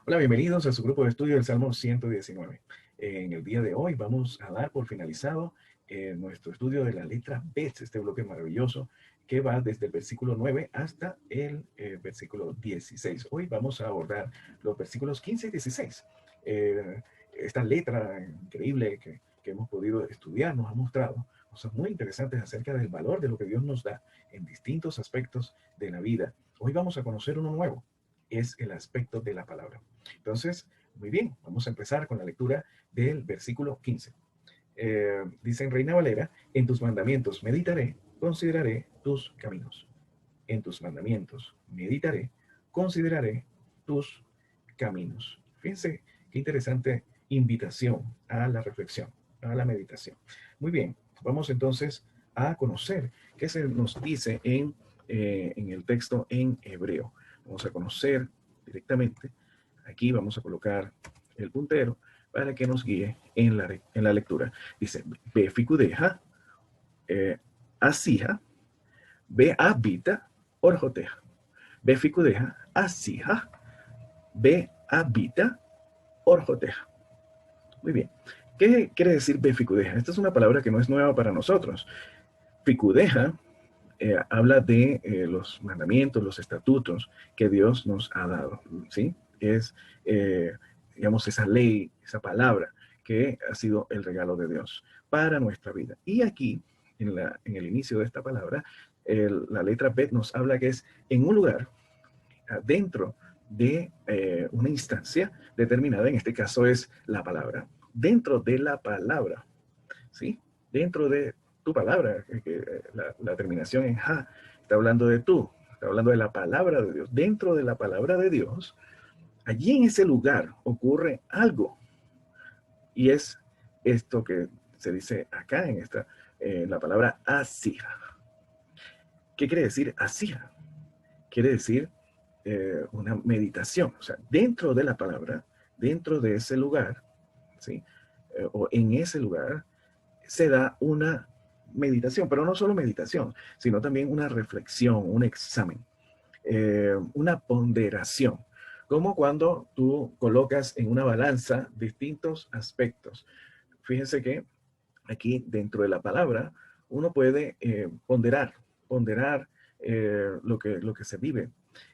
Hola, bienvenidos a su grupo de estudio del Salmo 119. En el día de hoy vamos a dar por finalizado nuestro estudio de la letra Bet, este bloque maravilloso que va desde el versículo 9 hasta el versículo 16. Hoy vamos a abordar los versículos 15 y 16. Esta letra increíble que hemos podido estudiar nos ha mostrado cosas muy interesantes acerca del valor de lo que Dios nos da en distintos aspectos de la vida. Hoy vamos a conocer uno nuevo, es el aspecto de la palabra. Entonces, muy bien, vamos a empezar con la lectura del versículo 15. Dice en Reina Valera: en tus mandamientos meditaré, consideraré tus caminos. En tus mandamientos meditaré, consideraré tus caminos. Fíjense qué interesante invitación a la reflexión, a la meditación. Muy bien, vamos entonces a conocer qué se nos dice en el texto en hebreo. Vamos a conocer directamente. Aquí vamos a colocar el puntero para que nos guíe en la lectura. Dice: Beficudeja, asija, be habita, orjoteja. Beficudeja, asija, be habita, orjoteja. Muy bien. ¿Qué quiere decir beficudeja? Esta es una palabra que no es nueva para nosotros. Ficudeja habla de los mandamientos, los estatutos que Dios nos ha dado, ¿sí? Es, digamos, esa ley, esa palabra que ha sido el regalo de Dios para nuestra vida. Y aquí, en el inicio de esta palabra, la letra Bet nos habla que es en un lugar, dentro de una instancia determinada, en este caso es la palabra, dentro de la palabra, ¿sí? Dentro de tu palabra, la terminación en ja, está hablando de tú, está hablando de la palabra de Dios. Dentro de la palabra de Dios, allí en ese lugar ocurre algo, y es esto que se dice acá en la palabra asija. ¿Qué quiere decir asija? Quiere decir una meditación, o sea, dentro de la palabra, dentro de ese lugar, ¿sí? O en ese lugar, se da una meditación, pero no solo meditación, sino también una reflexión, un examen, una ponderación, como cuando tú colocas en una balanza distintos aspectos. Fíjense que aquí dentro de la palabra uno puede ponderar lo que se vive.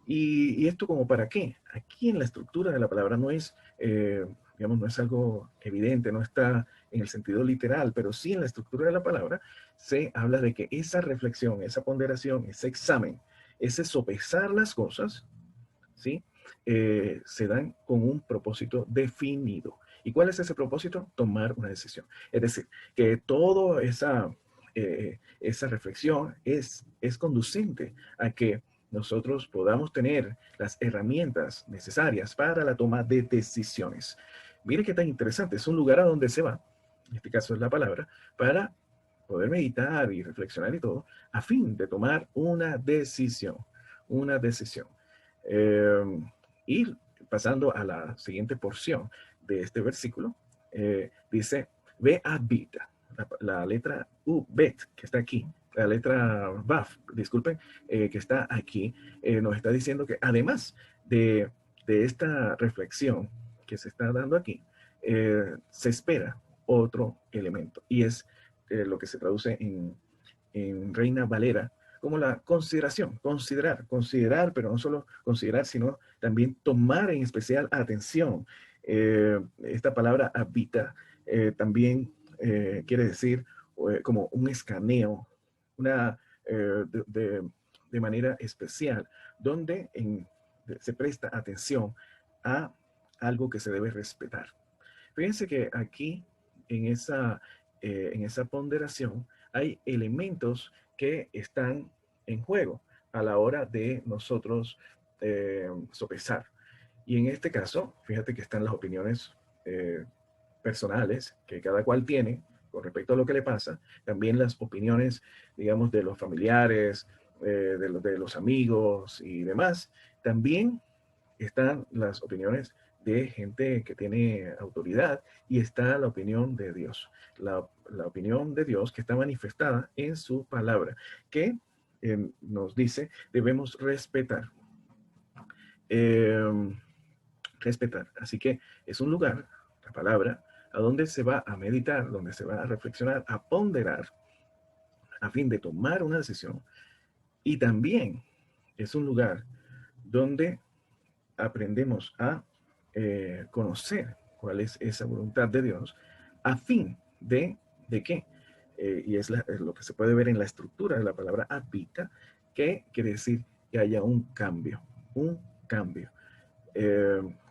Y esto como para qué. Aquí en la estructura de la palabra no es, digamos, no es algo evidente, no está en el sentido literal, pero sí en la estructura de la palabra se habla de que esa reflexión, esa ponderación, ese examen, ese sopesar las cosas, ¿sí? Se dan con un propósito definido. ¿Y cuál es ese propósito? Tomar una decisión. Es decir, que toda esa reflexión es conducente a que nosotros podamos tener las herramientas necesarias para la toma de decisiones. Mire qué tan interesante. Es un lugar a donde se va, en este caso es la palabra, para poder meditar y reflexionar y todo, a fin de tomar una decisión. Una decisión. Eh, y pasando a la siguiente porción de este versículo, dice: ve habita. La letra U, bet, que está aquí, la letra Baf, disculpen, que está aquí, nos está diciendo que además de esta reflexión que se está dando aquí, se espera otro elemento, y es lo que se traduce en Reina Valera como la consideración, considerar, pero no solo considerar, sino también tomar en especial atención. Esta palabra habita también quiere decir como un escaneo, una, de manera especial, donde se presta atención a algo que se debe respetar. Fíjense que aquí en esa ponderación hay elementos que están en juego a la hora de nosotros sopesar. Y en este caso, fíjate que están las opiniones personales que cada cual tiene con respecto a lo que le pasa, también las opiniones, digamos, de los familiares, de los amigos y demás. También están las opiniones de gente que tiene autoridad, y está la opinión de Dios, la opinión de Dios que está manifestada en su palabra, que nos dice debemos respetar. Eh, respetar. Así que es un lugar, la palabra, a donde se va a meditar, donde se va a reflexionar, a ponderar, a fin de tomar una decisión. Y también es un lugar donde aprendemos a conocer cuál es esa voluntad de Dios, a fin de qué. Y es lo que se puede ver en la estructura de la palabra habita, que quiere decir que haya un cambio, un cambio.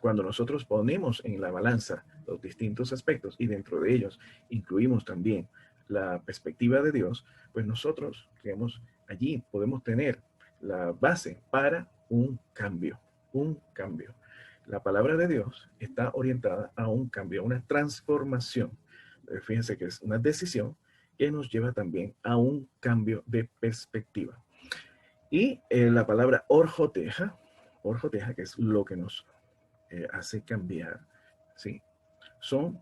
Cuando nosotros ponemos en la balanza los distintos aspectos y dentro de ellos incluimos también la perspectiva de Dios, pues nosotros, digamos, allí podemos tener la base para un cambio, un cambio. La palabra de Dios está orientada a un cambio, a una transformación. Fíjense que es una decisión que nos lleva también a un cambio de perspectiva. Y la palabra orjoteja, que es lo que nos hace cambiar, ¿sí? Son,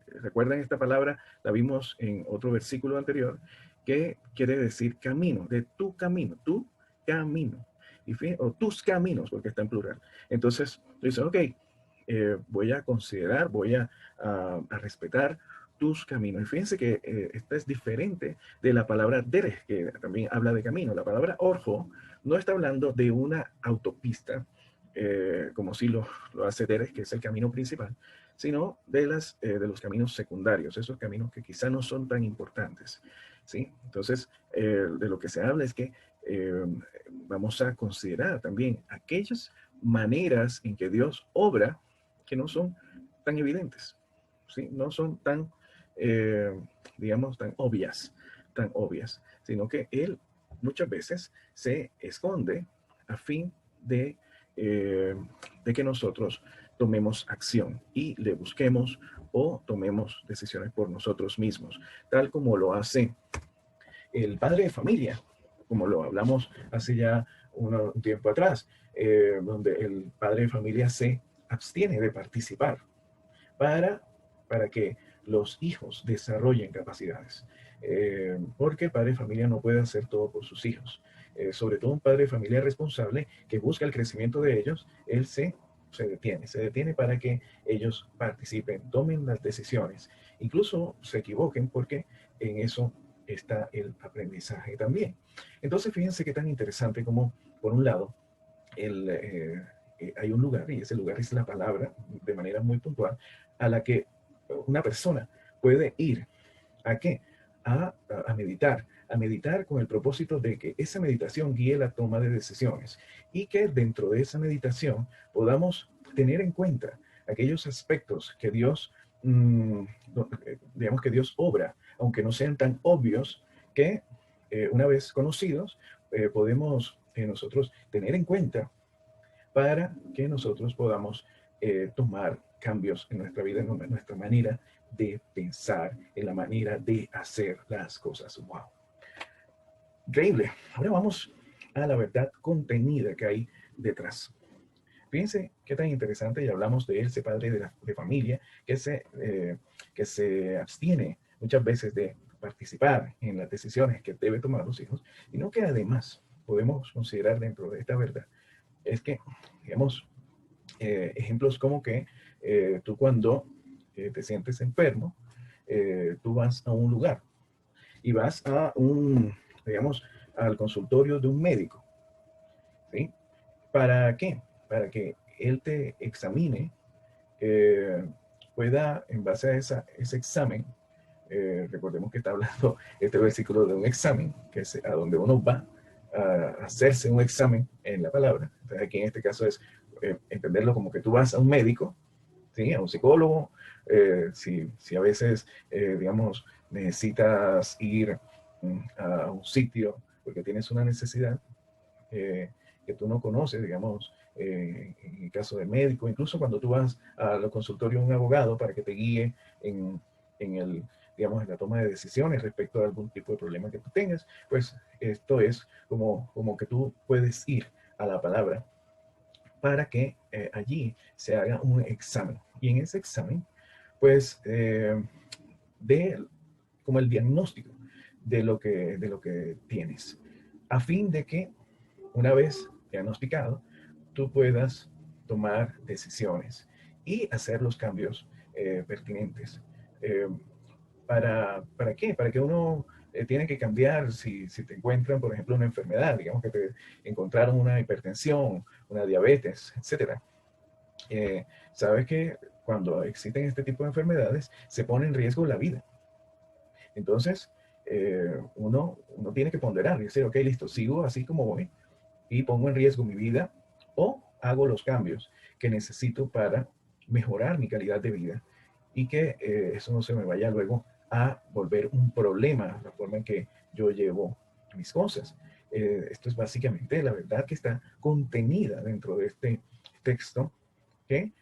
recuerdan esta palabra, la vimos en otro versículo anterior, que quiere decir camino, de tu camino, y o tus caminos, porque está en plural. Entonces, dice, ok, voy a considerar, voy a respetar tus caminos. Y fíjense que esta es diferente de la palabra derech, que también habla de camino. La palabra orjo no está hablando de una autopista, como si lo hace derech, que es el camino principal, sino de los caminos secundarios, esos caminos que quizá no son tan importantes, ¿sí? Entonces, de lo que se habla es que vamos a considerar también aquellas maneras en que Dios obra que no son tan evidentes, ¿sí? No son tan, digamos, tan obvias, sino que Él muchas veces se esconde a fin eh, de que nosotros tomemos acción y le busquemos o tomemos decisiones por nosotros mismos, tal como lo hace el padre de familia, como lo hablamos hace ya un tiempo atrás, donde el padre de familia se abstiene de participar para, para que los hijos desarrollen capacidades. Porque el padre de familia no puede hacer todo por sus hijos. Sobre todo un padre de familia responsable que busca el crecimiento de ellos, él se detiene para que ellos participen, tomen las decisiones, incluso se equivoquen porque en eso está el aprendizaje también. Entonces, fíjense qué tan interesante como, por un lado, hay un lugar, y ese lugar es la palabra, de manera muy puntual, a la que una persona puede ir. ¿A qué? A meditar con el propósito de que esa meditación guíe la toma de decisiones y que dentro de esa meditación podamos tener en cuenta aquellos aspectos que Dios, digamos que Dios obra, aunque no sean tan obvios, que una vez conocidos, podemos nosotros tener en cuenta para que nosotros podamos tomar cambios en nuestra vida, en nuestra manera de pensar, en la manera de hacer las cosas. ¡Wow! Increíble. Ahora vamos a la verdad contenida que hay detrás. Fíjense qué tan interesante, y hablamos de ese padre de familia que se abstiene muchas veces de participar en las decisiones que deben tomar los hijos, sino que además podemos considerar dentro de esta verdad, es que, digamos, ejemplos como que tú cuando te sientes enfermo, tú vas a un lugar y vas digamos, al consultorio de un médico, ¿sí? ¿Para qué? Para que él te examine, eh, pueda, en base a ese examen, recordemos que está hablando este versículo de un examen, que es a donde uno va a hacerse un examen en la palabra. Entonces aquí en este caso es entenderlo como que tú vas a un médico, ¿sí? A un psicólogo, si a veces, digamos, necesitas ir a un sitio porque tienes una necesidad que tú no conoces, digamos, en el caso de médico, incluso cuando tú vas a los consultorios de un abogado para que te guíe en el, digamos, en la toma de decisiones respecto a algún tipo de problema que tú tengas, pues esto es como que tú puedes ir a la palabra para que allí se haga un examen. Y en ese examen, pues, de como el diagnóstico de lo que tienes, a fin de que una vez diagnosticado, tú puedas tomar decisiones y hacer los cambios pertinentes. Eh, ¿Para qué? Para que uno tiene que cambiar si te encuentran, por ejemplo, una enfermedad, digamos que te encontraron una hipertensión, una diabetes, etcétera. Sabes que cuando existen este tipo de enfermedades se pone en riesgo la vida. Entonces, uno tiene que ponderar y decir, ok, listo, sigo así como voy y pongo en riesgo mi vida o hago los cambios que necesito para mejorar mi calidad de vida y que eso no se me vaya luego a volver un problema, la forma en que yo llevo mis cosas. Esto es básicamente la verdad que está contenida dentro de este texto que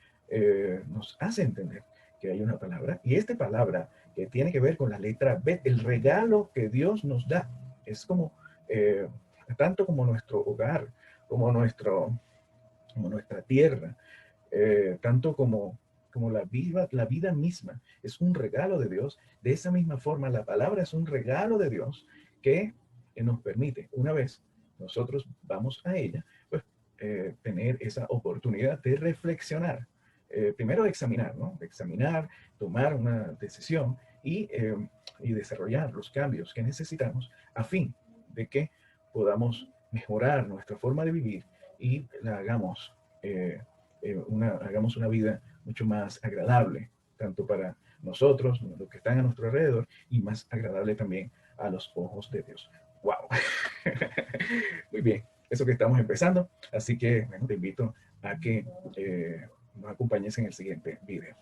nos hace entender que hay una palabra y esta palabra que tiene que ver con la letra B, el regalo que Dios nos da. Es como, eh, tanto como nuestro hogar, como, como nuestra tierra, tanto como la vida misma, es un regalo de Dios. De esa misma forma, la palabra es un regalo de Dios que nos permite, una vez nosotros vamos a ella, pues tener esa oportunidad de reflexionar. Primero de examinar, ¿no? De examinar, tomar una decisión y desarrollar los cambios que necesitamos a fin de que podamos mejorar nuestra forma de vivir y la hagamos, hagamos una vida mucho más agradable, tanto para nosotros, los que están a nuestro alrededor, y más agradable también a los ojos de Dios. ¡Wow! Muy bien, eso que estamos empezando, así que bueno, te invito a que nos acompañes en el siguiente video.